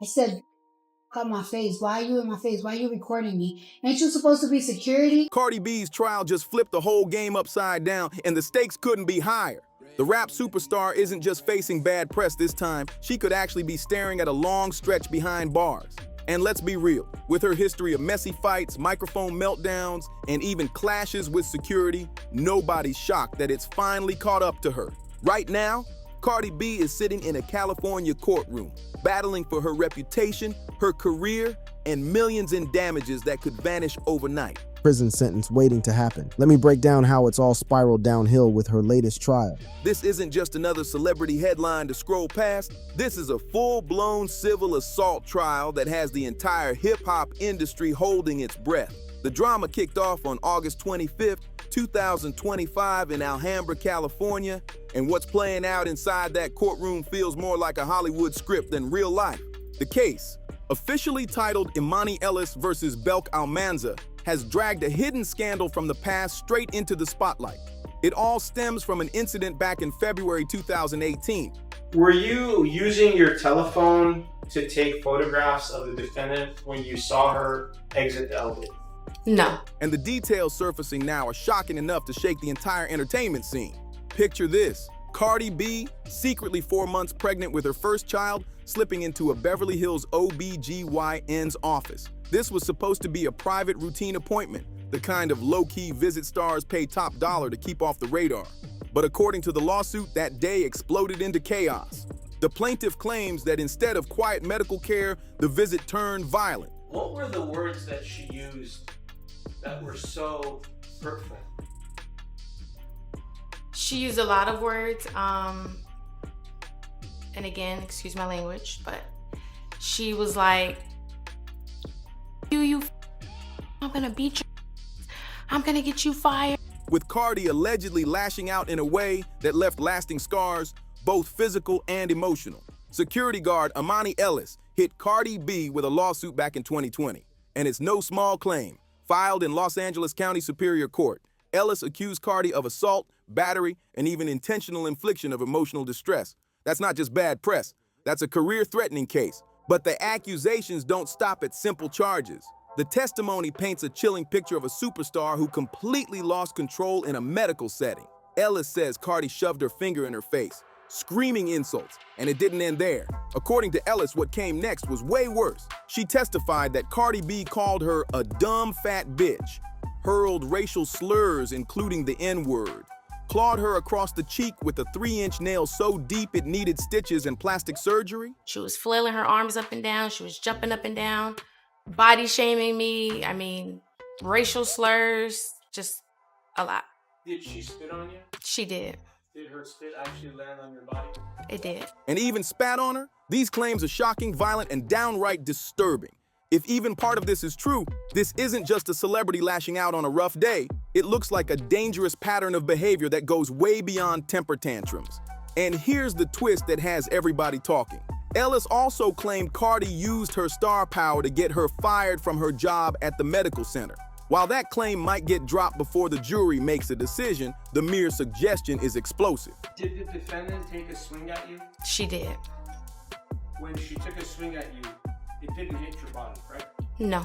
I said, cut my face. Why are you in my face? Why are you recording me? Ain't you supposed to be security? Cardi B's trial just flipped the whole game upside down, and the stakes couldn't be higher. The rap superstar isn't just facing bad press this time, she could actually be staring at a long stretch behind bars. And let's be real, with her history of messy fights, microphone meltdowns, and even clashes with security, nobody's shocked that it's finally caught up to her. Right now, Cardi B is sitting in a California courtroom, battling for her reputation, her career, and millions in damages that could vanish overnight. Prison sentence waiting to happen. Let me break down how it's all spiraled downhill with her latest trial. This isn't just another celebrity headline to scroll past. This is a full-blown civil assault trial that has the entire hip-hop industry holding its breath. The drama kicked off on August 25th, 2025 in Alhambra, California, and what's playing out inside that courtroom feels more like a Hollywood script than real life. The case, officially titled Imani Ellis versus Belk Almanza, has dragged a hidden scandal from the past straight into the spotlight. It all stems from an incident back in February 2018. Were you using your telephone to take photographs of the defendant when you saw her exit the elevator? No. And the details surfacing now are shocking enough to shake the entire entertainment scene. Picture this: Cardi B, secretly 4 months pregnant with her first child, slipping into a Beverly Hills OB/GYN's office. This was supposed to be a private routine appointment, the kind of low-key visit stars pay top dollar to keep off the radar. But according to the lawsuit, that day exploded into chaos. The plaintiff claims that instead of quiet medical care, the visit turned violent. What were the words that she used that were so hurtful? She used a lot of words, and again, excuse my language, but she was like, I'm gonna beat you. I'm gonna get you fired. With Cardi allegedly lashing out in a way that left lasting scars, both physical and emotional. Security guard Imani Ellis hit Cardi B with a lawsuit back in 2020. And it's no small claim. Filed in Los Angeles County Superior Court, Ellis accused Cardi of assault, battery, and even intentional infliction of emotional distress. That's not just bad press. That's a career-threatening case. But the accusations don't stop at simple charges. The testimony paints a chilling picture of a superstar who completely lost control in a medical setting. Ellis says Cardi shoved her finger in her face, screaming insults, and it didn't end there. According to Ellis, what came next was way worse. She testified that Cardi B called her a dumb fat bitch, hurled racial slurs including the N-word, clawed her across the cheek with a 3-inch nail so deep it needed stitches and plastic surgery. She was flailing her arms up and down. She was jumping up and down, body shaming me. I mean, racial slurs, just a lot. Did she spit on you? She did. Did her spit actually land on your body? It did. And even spat on her? These claims are shocking, violent, and downright disturbing. If even part of this is true, this isn't just a celebrity lashing out on a rough day. It looks like a dangerous pattern of behavior that goes way beyond temper tantrums. And here's the twist that has everybody talking. Ellis also claimed Cardi used her star power to get her fired from her job at the medical center. While that claim might get dropped before the jury makes a decision, the mere suggestion is explosive. Did the defendant take a swing at you? She did. When she took a swing at you, it didn't hit your body, right? No.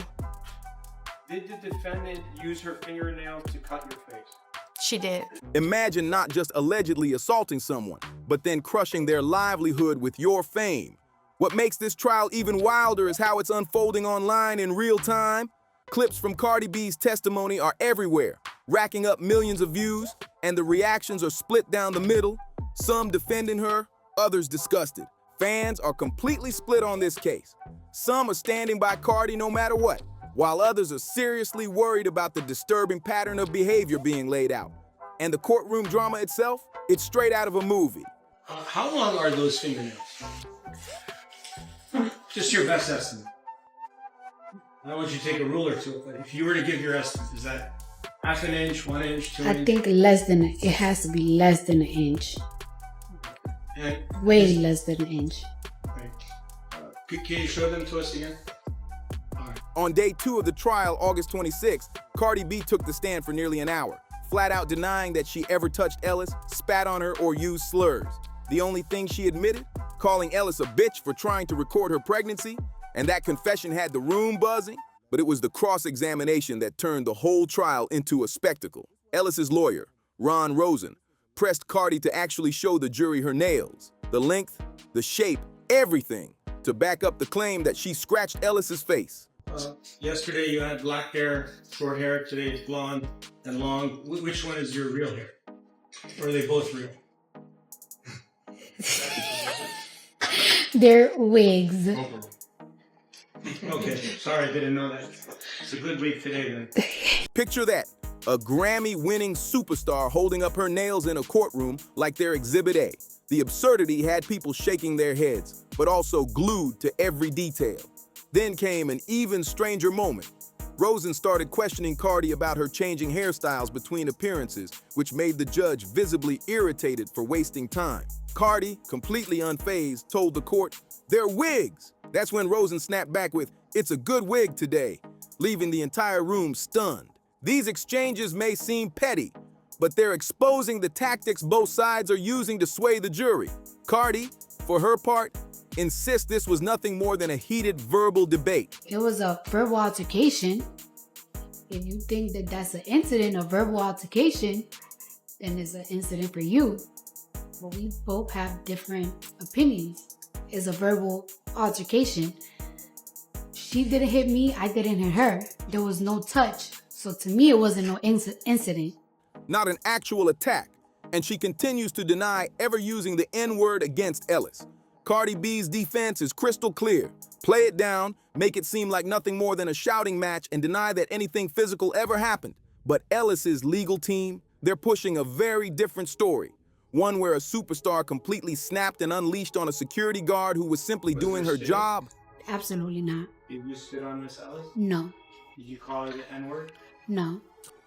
Did the defendant use her fingernail to cut your face? She did. Imagine not just allegedly assaulting someone, but then crushing their livelihood with your fame. What makes this trial even wilder is how it's unfolding online in real time. Clips from Cardi B's testimony are everywhere, racking up millions of views, and the reactions are split down the middle, some defending her, others disgusted. Fans are completely split on this case. Some are standing by Cardi no matter what, while others are seriously worried about the disturbing pattern of behavior being laid out. And the courtroom drama itself, it's straight out of a movie. How long are those fingernails? Just your best estimate. I don't want you to take a ruler to it, but if you were to give your estimate, is that half an inch, 1 inch, 2 inches? I think it has to be less than an inch. Way less than an inch. Right. Can you show them to us again? All right. On day 2 of the trial, August 26th, Cardi B took the stand for nearly an hour, flat out denying that she ever touched Ellis, spat on her, or used slurs. The only thing she admitted? calling Ellis a bitch for trying to record her pregnancy, and that confession had the room buzzing. But it was the cross-examination that turned the whole trial into a spectacle. Ellis's lawyer, Ron Rosen, pressed Cardi to actually show the jury her nails, the length, the shape, everything, to back up the claim that she scratched Ellis's face. Yesterday you had black hair, short hair. Today it's blonde and long. Which one is your real hair? Or are they both real? They're wigs. Okay, sorry, I didn't know that. It's a good week today then. Picture that, a Grammy-winning superstar holding up her nails in a courtroom like they're Exhibit A. The absurdity had people shaking their heads, but also glued to every detail. Then came an even stranger moment. Rosen started questioning Cardi about her changing hairstyles between appearances, which made the judge visibly irritated for wasting time. Cardi, completely unfazed, told the court, "They're wigs." That's when Rosen snapped back with, "It's a good wig today," leaving the entire room stunned. These exchanges may seem petty, but they're exposing the tactics both sides are using to sway the jury. Cardi, for her part, insists this was nothing more than a heated verbal debate. It was a verbal altercation. If you think that that's an incident, a verbal altercation, then it's an incident for you. But we both have different opinions. It's a verbal altercation. She didn't hit me, I didn't hit her. There was no touch. So to me, it wasn't no incident. Not an actual attack, and she continues to deny ever using the N-word against Ellis. Cardi B's defense is crystal clear. Play it down, make it seem like nothing more than a shouting match, and deny that anything physical ever happened. But Ellis's legal team, they're pushing a very different story. One where a superstar completely snapped and unleashed on a security guard who was simply doing her job. Absolutely not. Did you spit on Miss Ellis? No. Did you call her the N-word? No.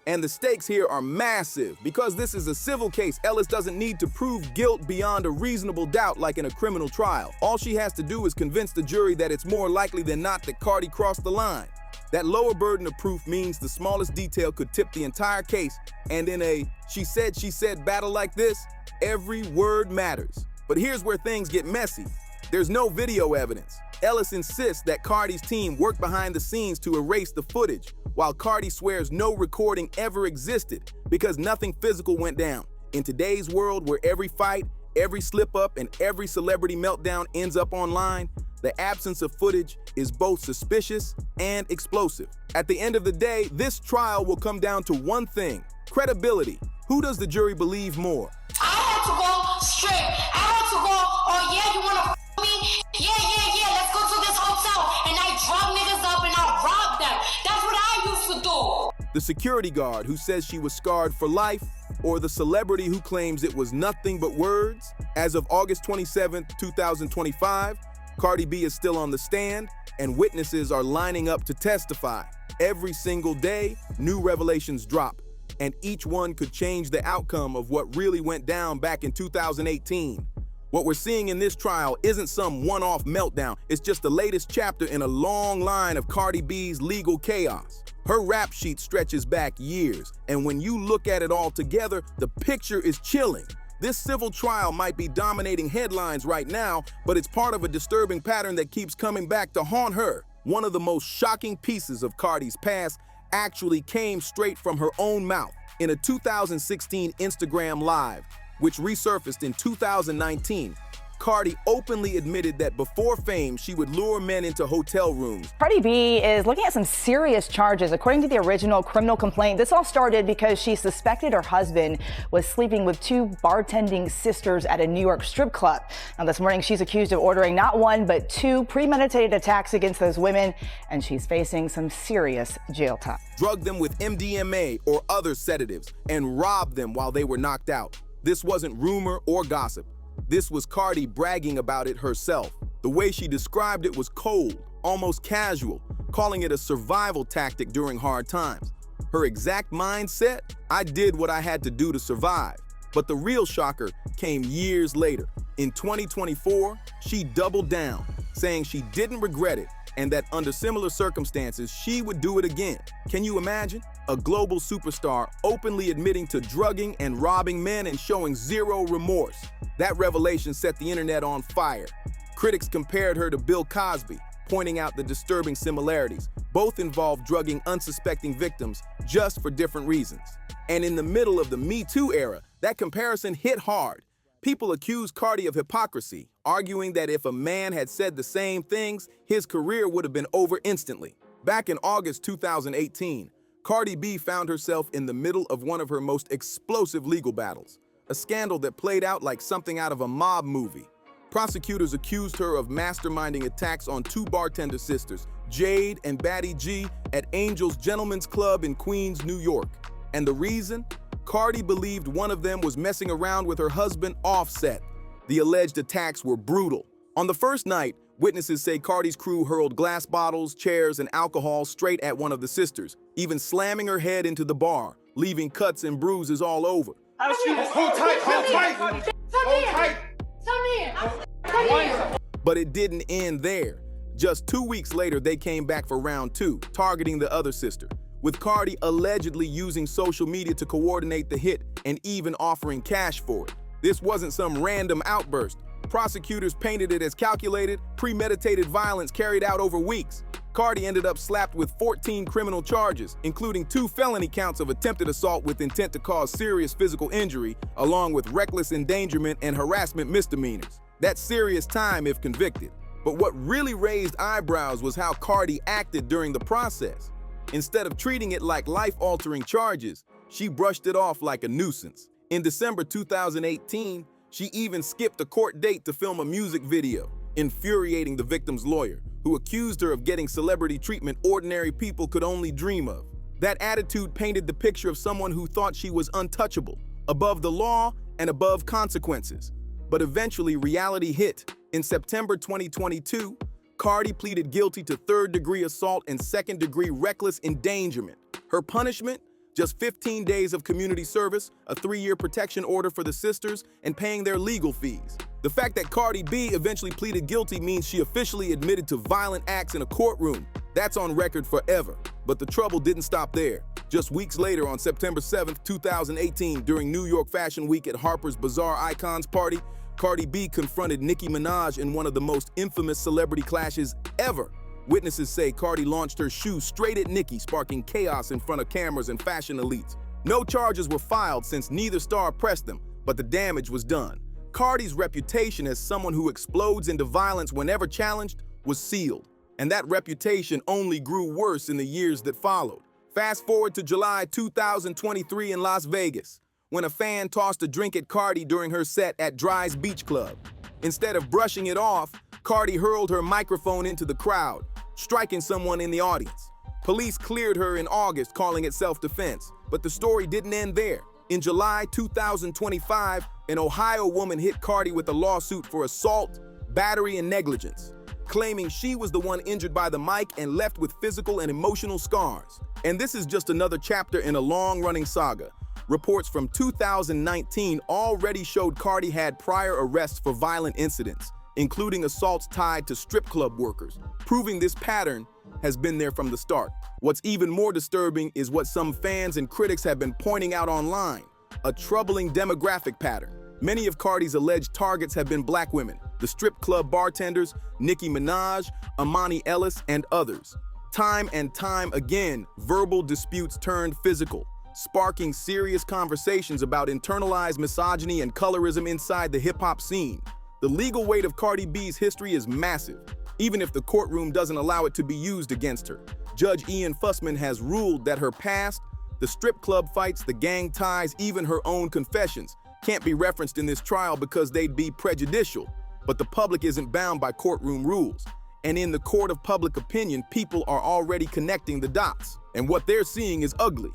And the stakes here are massive. Because this is a civil case, Ellis doesn't need to prove guilt beyond a reasonable doubt like in a criminal trial. All she has to do is convince the jury that it's more likely than not that Cardi crossed the line. That lower burden of proof means the smallest detail could tip the entire case, and in a she said battle like this, every word matters. But here's where things get messy. There's no video evidence. Ellis insists that Cardi's team worked behind the scenes to erase the footage, while Cardi swears no recording ever existed because nothing physical went down. In today's world where every fight, every slip-up, and every celebrity meltdown ends up online, the absence of footage is both suspicious and explosive. At the end of the day, this trial will come down to one thing: credibility. Who does the jury believe more? I had to go straight. I had to go, oh yeah, you wanna me? Yeah, let's go to this hotel. And I drug niggas up and I robbed them. That's what I used to do. The security guard who says she was scarred for life, or the celebrity who claims it was nothing but words? As of August 27, 2025, Cardi B is still on the stand, and witnesses are lining up to testify. Every single day, new revelations drop, and each one could change the outcome of what really went down back in 2018. What we're seeing in this trial isn't some one-off meltdown. It's just the latest chapter in a long line of Cardi B's legal chaos. Her rap sheet stretches back years, and when you look at it all together, the picture is chilling. This civil trial might be dominating headlines right now, but it's part of a disturbing pattern that keeps coming back to haunt her. One of the most shocking pieces of Cardi's past actually came straight from her own mouth in a 2016 Instagram Live, which resurfaced in 2019. Cardi openly admitted that before fame, she would lure men into hotel rooms. Cardi B is looking at some serious charges. According to the original criminal complaint, this all started because she suspected her husband was sleeping with two bartending sisters at a New York strip club. Now, this morning, she's accused of ordering not one, but two premeditated attacks against those women, and she's facing some serious jail time. Drugged them with MDMA or other sedatives and robbed them while they were knocked out. This wasn't rumor or gossip. This was Cardi bragging about it herself. The way she described it was cold, almost casual, calling it a survival tactic during hard times. Her exact mindset? I did what I had to do to survive. But the real shocker came years later. In 2024, she doubled down, saying she didn't regret it and that under similar circumstances, she would do it again. Can you imagine? A global superstar openly admitting to drugging and robbing men and showing zero remorse. That revelation set the internet on fire. Critics compared her to Bill Cosby, pointing out the disturbing similarities. Both involved drugging unsuspecting victims, just for different reasons. And in the middle of the Me Too era, that comparison hit hard. People accused Cardi of hypocrisy, arguing that if a man had said the same things, his career would have been over instantly. Back in August 2018, Cardi B found herself in the middle of one of her most explosive legal battles, a scandal that played out like something out of a mob movie. Prosecutors accused her of masterminding attacks on two bartender sisters, Jade and Batty G, at Angel's Gentlemen's Club in Queens, New York. And the reason? Cardi believed one of them was messing around with her husband, Offset. The alleged attacks were brutal. On the first night, witnesses say Cardi's crew hurled glass bottles, chairs, and alcohol straight at one of the sisters, even slamming her head into the bar, leaving cuts and bruises all over. Hold tight, hold tight, hold tight. But it didn't end there. Just 2 weeks later, they came back for round two, targeting the other sister, with Cardi allegedly using social media to coordinate the hit and even offering cash for it. This wasn't some random outburst. Prosecutors painted it as calculated, premeditated violence carried out over weeks. Cardi ended up slapped with 14 criminal charges, including 2 felony counts of attempted assault with intent to cause serious physical injury, along with reckless endangerment and harassment misdemeanors. That's serious time if convicted. But what really raised eyebrows was how Cardi acted during the process. Instead of treating it like life-altering charges, she brushed it off like a nuisance. In December 2018, she even skipped a court date to film a music video, infuriating the victim's lawyer, who accused her of getting celebrity treatment ordinary people could only dream of. That attitude painted the picture of someone who thought she was untouchable, above the law and above consequences. But eventually, reality hit. In September 2022, Cardi pleaded guilty to third-degree assault and second-degree reckless endangerment. Her punishment? Just 15 days of community service, a 3-year protection order for the sisters, and paying their legal fees. The fact that Cardi B eventually pleaded guilty means she officially admitted to violent acts in a courtroom. That's on record forever. But the trouble didn't stop there. Just weeks later, on September 7th, 2018, during New York Fashion Week at Harper's Bazaar Icons Party, Cardi B confronted Nicki Minaj in one of the most infamous celebrity clashes ever. Witnesses say Cardi launched her shoe straight at Nicki, sparking chaos in front of cameras and fashion elites. No charges were filed since neither star pressed them, but the damage was done. Cardi's reputation as someone who explodes into violence whenever challenged was sealed, and that reputation only grew worse in the years that followed. Fast forward to July 2023 in Las Vegas, when a fan tossed a drink at Cardi during her set at Dry's Beach Club. Instead of brushing it off, Cardi hurled her microphone into the crowd, striking someone in the audience. Police cleared her in August, calling it self-defense, but the story didn't end there. In July 2025, an Ohio woman hit Cardi with a lawsuit for assault, battery, and negligence, claiming she was the one injured by the mic and left with physical and emotional scars. And this is just another chapter in a long-running saga. Reports from 2019 already showed Cardi had prior arrests for violent incidents, including assaults tied to strip club workers, proving this pattern has been there from the start. What's even more disturbing is what some fans and critics have been pointing out online, a troubling demographic pattern. Many of Cardi's alleged targets have been black women, the strip club bartenders, Nicki Minaj, Imani Ellis, and others. Time and time again, verbal disputes turned physical, sparking serious conversations about internalized misogyny and colorism inside the hip-hop scene. The legal weight of Cardi B's history is massive, even if the courtroom doesn't allow it to be used against her. Judge Ian Fussman has ruled that her past, the strip club fights, the gang ties, even her own confessions, can't be referenced in this trial because they'd be prejudicial. But the public isn't bound by courtroom rules. And in the court of public opinion, people are already connecting the dots. And what they're seeing is ugly.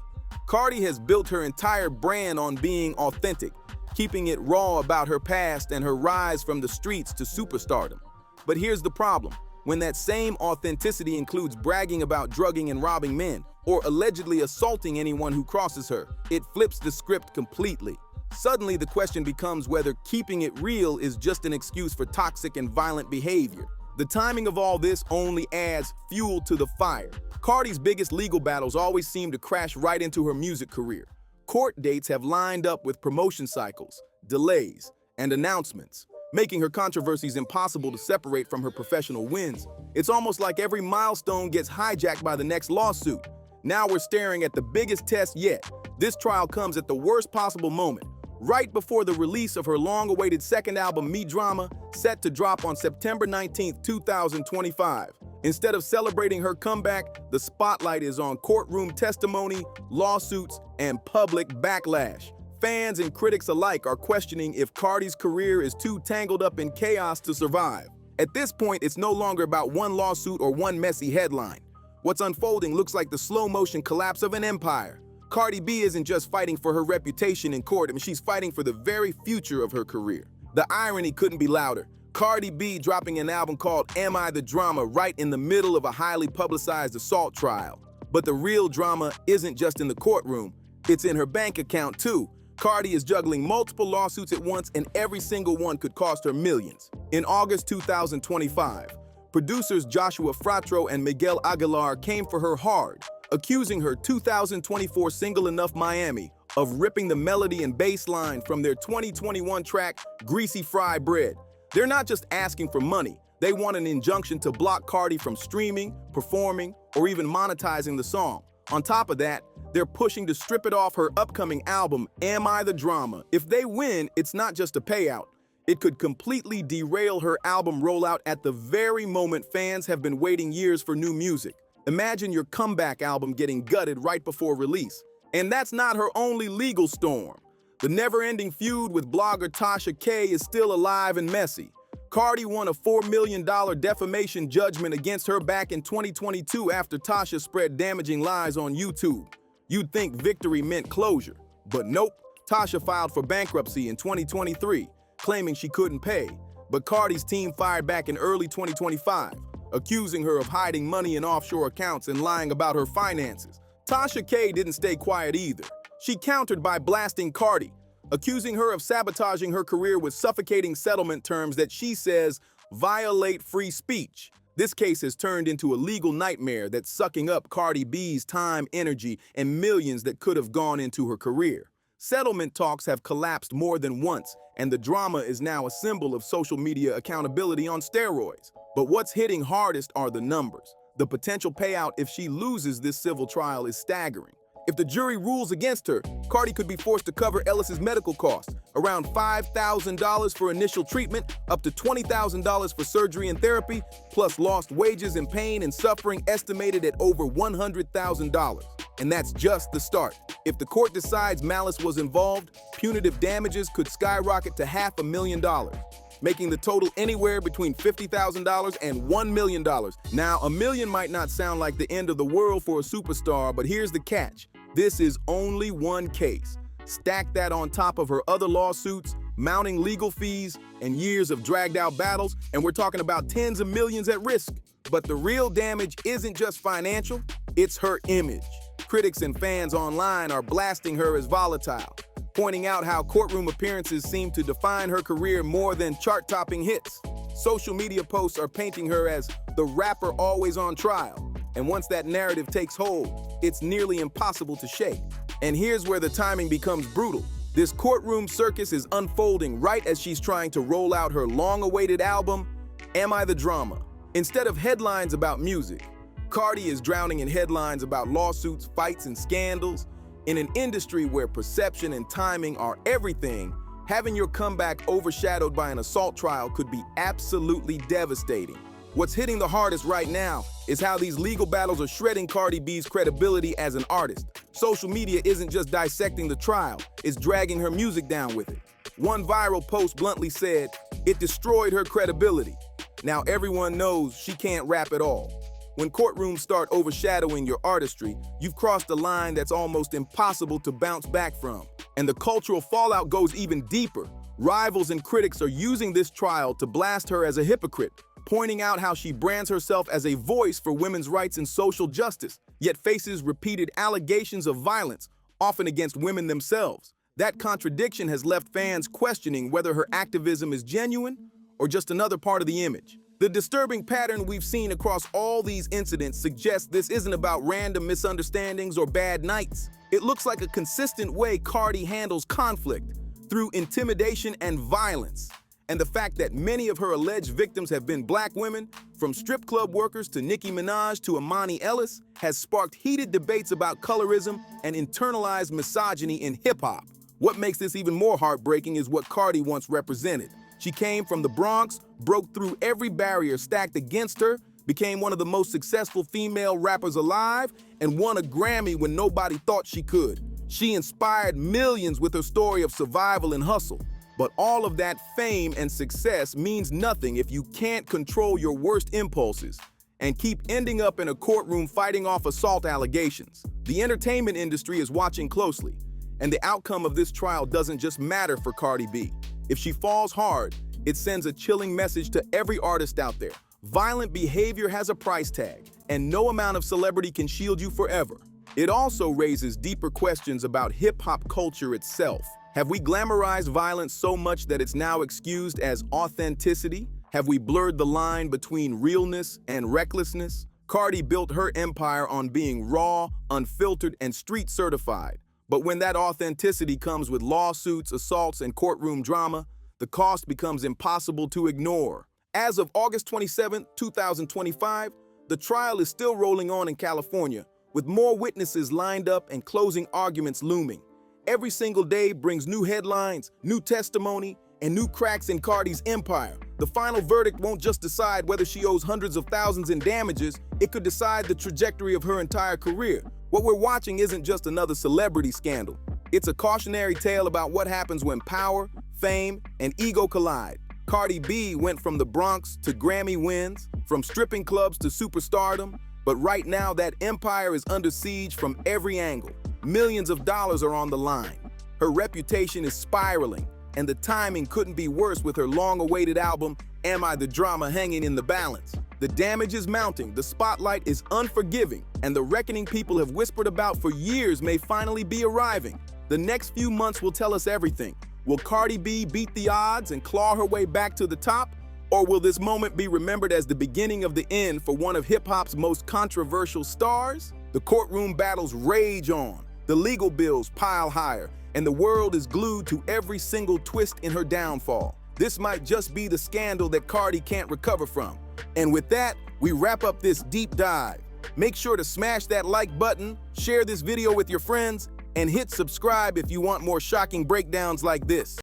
Cardi has built her entire brand on being authentic, keeping it raw about her past and her rise from the streets to superstardom. But here's the problem. When that same authenticity includes bragging about drugging and robbing men, or allegedly assaulting anyone who crosses her, it flips the script completely. Suddenly, the question becomes whether keeping it real is just an excuse for toxic and violent behavior. The timing of all this only adds fuel to the fire. Cardi's biggest legal battles always seem to crash right into her music career. Court dates have lined up with promotion cycles, delays, and announcements. making her controversies impossible to separate from her professional wins. It's almost like every milestone gets hijacked by the next lawsuit. Now we're staring at the biggest test yet. This trial comes at the worst possible moment, right before the release of her long-awaited second album, Me Drama, set to drop on September 19, 2025. Instead of celebrating her comeback, the spotlight is on courtroom testimony, lawsuits, and public backlash. Fans and critics alike are questioning if Cardi's career is too tangled up in chaos to survive. At this point, it's no longer about one lawsuit or one messy headline. What's unfolding looks like the slow-motion collapse of an empire. Cardi B isn't just fighting for her reputation in court, she's fighting for the very future of her career. The irony couldn't be louder. Cardi B dropping an album called Am I the Drama right in the middle of a highly publicized assault trial. But the real drama isn't just in the courtroom, it's in her bank account too. Cardi is juggling multiple lawsuits at once, and every single one could cost her millions. In August 2025, producers Joshua Fratro and Miguel Aguilar came for her hard, accusing her 2024 single Enough Miami of ripping the melody and bass line from their 2021 track Greasy Fry Bread. They're not just asking for money, they want an injunction to block Cardi from streaming, performing, or even monetizing the song. On top of that, they're pushing to strip it off her upcoming album, Am I the Drama? If they win, it's not just a payout. It could completely derail her album rollout at the very moment fans have been waiting years for new music. Imagine your comeback album getting gutted right before release. And that's not her only legal storm. The never-ending feud with blogger Tasha K is still alive and messy. Cardi won a $4 million defamation judgment against her back in 2022 after Tasha spread damaging lies on YouTube. You'd think victory meant closure, but nope. Tasha filed for bankruptcy in 2023, claiming she couldn't pay. But Cardi's team fired back in early 2025, accusing her of hiding money in offshore accounts and lying about her finances. Tasha K didn't stay quiet either. She countered by blasting Cardi, accusing her of sabotaging her career with suffocating settlement terms that she says violate free speech. This case has turned into a legal nightmare that's sucking up Cardi B's time, energy, and millions that could have gone into her career. Settlement talks have collapsed more than once, and the drama is now a symbol of social media accountability on steroids. But what's hitting hardest are the numbers. The potential payout if she loses this civil trial is staggering. If the jury rules against her, Cardi could be forced to cover Ellis's medical costs, around $5,000 for initial treatment, up to $20,000 for surgery and therapy, plus lost wages and pain and suffering estimated at over $100,000. And that's just the start. If the court decides malice was involved, punitive damages could skyrocket to $500,000, making the total anywhere between $50,000 and $1 million. Now, $1 million might not sound like the end of the world for a superstar, but here's the catch. This is only one case. Stack that on top of her other lawsuits, mounting legal fees, and years of dragged-out battles, and we're talking about tens of millions at risk. But the real damage isn't just financial, it's her image. Critics and fans online are blasting her as volatile, pointing out how courtroom appearances seem to define her career more than chart-topping hits. Social media posts are painting her as the rapper always on trial, and once that narrative takes hold, it's nearly impossible to shake. And here's where the timing becomes brutal. This courtroom circus is unfolding right as she's trying to roll out her long-awaited album, Am I the Drama? Instead of headlines about music, Cardi is drowning in headlines about lawsuits, fights, and scandals. In an industry where perception and timing are everything, having your comeback overshadowed by an assault trial could be absolutely devastating. What's hitting the hardest right now is how these legal battles are shredding Cardi B's credibility as an artist. Social media isn't just dissecting the trial, it's dragging her music down with it. One viral post bluntly said, "It destroyed her credibility." Now everyone knows she can't rap at all. When courtrooms start overshadowing your artistry, you've crossed a line that's almost impossible to bounce back from. And the cultural fallout goes even deeper. Rivals and critics are using this trial to blast her as a hypocrite, pointing out how she brands herself as a voice for women's rights and social justice, yet faces repeated allegations of violence, often against women themselves. That contradiction has left fans questioning whether her activism is genuine or just another part of the image. The disturbing pattern we've seen across all these incidents suggests this isn't about random misunderstandings or bad nights. It looks like a consistent way Cardi handles conflict, through intimidation and violence. And the fact that many of her alleged victims have been black women, from strip club workers to Nicki Minaj to Imani Ellis, has sparked heated debates about colorism and internalized misogyny in hip-hop. What makes this even more heartbreaking is what Cardi once represented. She came from the Bronx, broke through every barrier stacked against her, became one of the most successful female rappers alive, and won a Grammy when nobody thought she could. She inspired millions with her story of survival and hustle. But all of that fame and success means nothing if you can't control your worst impulses and keep ending up in a courtroom fighting off assault allegations. The entertainment industry is watching closely, and the outcome of this trial doesn't just matter for Cardi B. If she falls hard, it sends a chilling message to every artist out there. Violent behavior has a price tag, and no amount of celebrity can shield you forever. It also raises deeper questions about hip-hop culture itself. Have we glamorized violence so much that it's now excused as authenticity? Have we blurred the line between realness and recklessness? Cardi built her empire on being raw, unfiltered, and street certified. But when that authenticity comes with lawsuits, assaults, and courtroom drama, the cost becomes impossible to ignore. As of August 27, 2025, the trial is still rolling on in California, with more witnesses lined up and closing arguments looming. Every single day brings new headlines, new testimony, and new cracks in Cardi's empire. The final verdict won't just decide whether she owes hundreds of thousands in damages, it could decide the trajectory of her entire career. What we're watching isn't just another celebrity scandal. It's a cautionary tale about what happens when power, fame, and ego collide. Cardi B went from the Bronx to Grammy wins, from stripping clubs to superstardom, but right now that empire is under siege from every angle. Millions of dollars are on the line. Her reputation is spiraling, and the timing couldn't be worse with her long-awaited album, Am I the Drama, hanging in the balance. The damage is mounting, the spotlight is unforgiving, and the reckoning people have whispered about for years may finally be arriving. The next few months will tell us everything. Will Cardi B beat the odds and claw her way back to the top? Or will this moment be remembered as the beginning of the end for one of hip-hop's most controversial stars? The courtroom battles rage on. The legal bills pile higher, and the world is glued to every single twist in her downfall. This might just be the scandal that Cardi can't recover from. And with that, we wrap up this deep dive. Make sure to smash that like button, share this video with your friends, and hit subscribe if you want more shocking breakdowns like this.